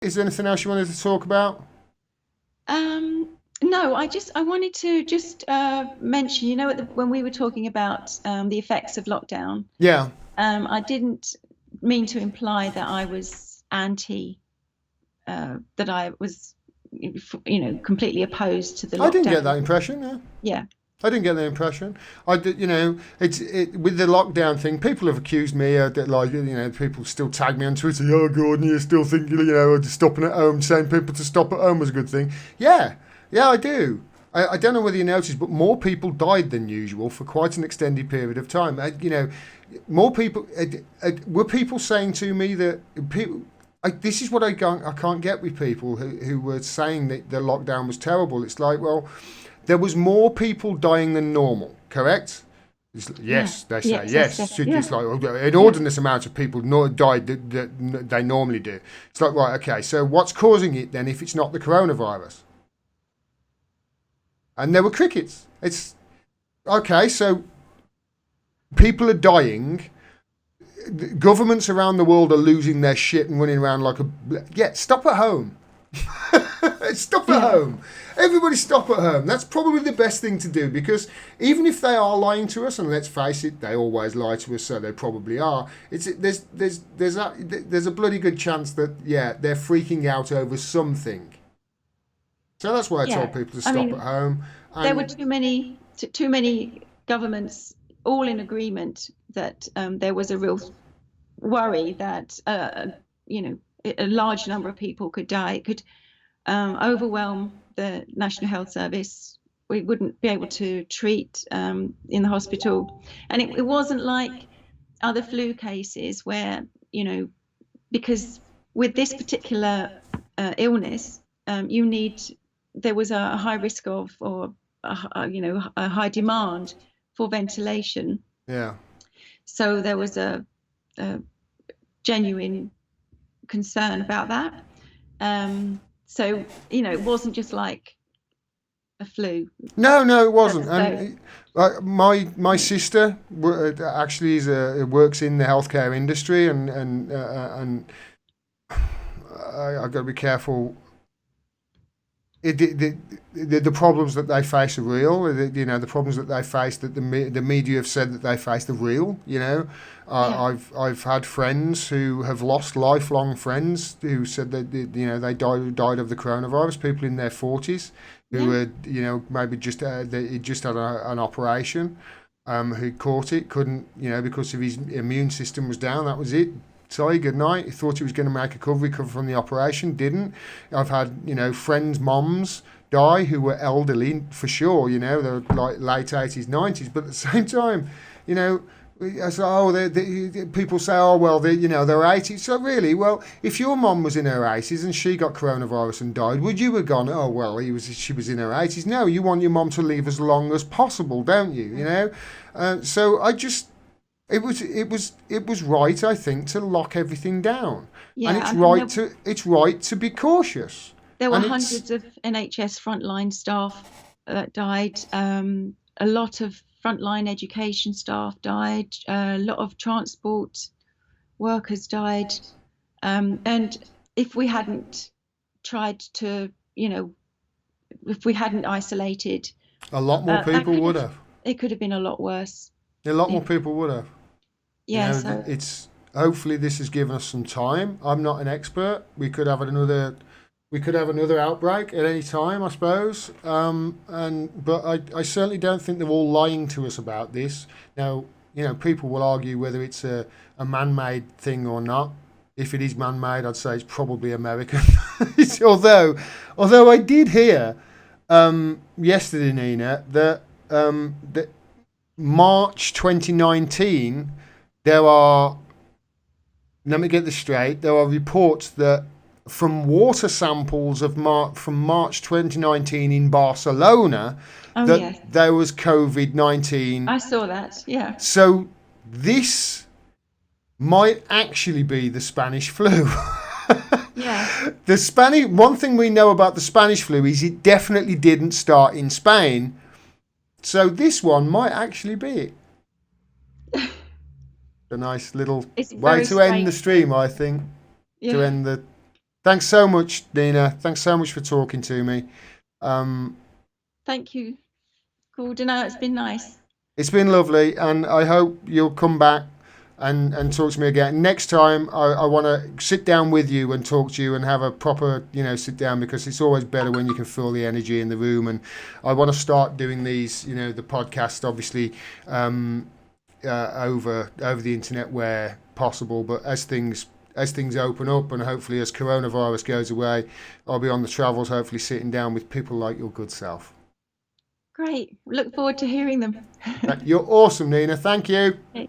Is there anything else you wanted to talk about? No, I wanted to just mention, when we were talking about the effects of lockdown, Yeah. I didn't mean to imply that I was that I was, completely opposed to the I didn't get lockdown. that impression. Yeah. Yeah, I didn't get the impression. I did, with the lockdown thing. People have accused me that, like, people still tag me on Twitter. Oh, Gordon, you still think stopping at home, saying people to stop at home was a good thing. Yeah, yeah, I do. I don't know whether you noticed, but more people died than usual for quite an extended period of time. More people were people saying to me that people. This is what I can't get with people who were saying that the lockdown was terrible. It's like, well, there was more people dying than normal, correct? yeah, Yes, they say yes, yes, yes. yes, yeah, It's like an yeah, inordinate amount of people died that they normally do. It's like, right, okay, so what's causing it then if it's not the coronavirus? And there were crickets. It's okay, so people are dying. Governments around the world are losing their shit and running around like a. Yeah, stop at home. Stop at yeah, home. Everybody stop at home. That's probably the best thing to do, because even if they are lying to us, and let's face it, they always lie to us, so they probably are. There's a bloody good chance that, yeah, they're freaking out over something. So that's why I told yeah. people to I stop at mean, home. there were And too many governments all in agreement that there was a real worry that a large number of people could die. It could overwhelm the National Health Service. We wouldn't be able to treat in the hospital, and it wasn't like other flu cases where because with this particular illness, you need there was a high risk of or a high demand for ventilation. yeah, So there was a genuine concern about that. So it wasn't just like a flu. no, no, it wasn't. So And my sister actually works in the healthcare industry, and I got to be careful. The problems that they face are real. The problems that they face, that the media have said that they face, are real. yeah, I've had friends who have lost lifelong friends who said that they died of the coronavirus. People in their 40s who yeah, were maybe they just had an operation, who caught it, couldn't, because of his immune system was down. That was it. Sorry, good night. He thought he was going to make a recover from the operation, didn't. I've had, friends' moms die who were elderly for sure, they're like late 80s, 90s, but at the same time, you know, I say, oh, people say, oh, well, they're 80. So really, well, if your mom was in her 80s and she got coronavirus and died, would you have gone, oh, well, she was in her 80s? No, you want your mom to live as long as possible, don't you? So I just, it was right, I think, to lock everything down, and yeah. it's I mean, right to be cautious, there were and it's hundreds of NHS frontline staff that died. A lot of frontline education staff died. A lot of transport workers died. And if we hadn't tried to, if we hadn't isolated, a lot more that people could would have have. it could have been a lot worse. A lot more It, people would have. yeah. So It's hopefully this has given us some time. I'm not an expert. We could have another outbreak at any time, I suppose. But I certainly don't think they're all lying to us about this. Now, people will argue whether it's a man-made thing or not. If it is man-made, I'd say it's probably American. although I did hear yesterday, Nina, that March 2019, there are, let me get this straight, there are reports that from water samples from March 2019 in Barcelona, oh that yes, there was COVID 19. I saw that. Yeah, So this might actually be the Spanish flu. yeah. The Spanish One thing we know about the Spanish flu is it definitely didn't start in Spain. So this one might actually be it. A nice little It's way very to end the strange though. stream, I think. To Yeah. end the Thanks so much, Nina. Thanks so much for talking to me. Um, Thank you, Gordon. It's been nice. it's been lovely, and I hope you'll come back and talk to me again. Next time, I want to sit down with you and talk to you and have a proper, sit down, because it's always better when you can feel the energy in the room. And I want to start doing these, the podcast, obviously, over the internet where possible. But as things open up, and hopefully as coronavirus goes away, I'll be on the travels, hopefully sitting down with people like your good self. Great. Look forward to hearing them. You're awesome, Nina. Thank you. Okay.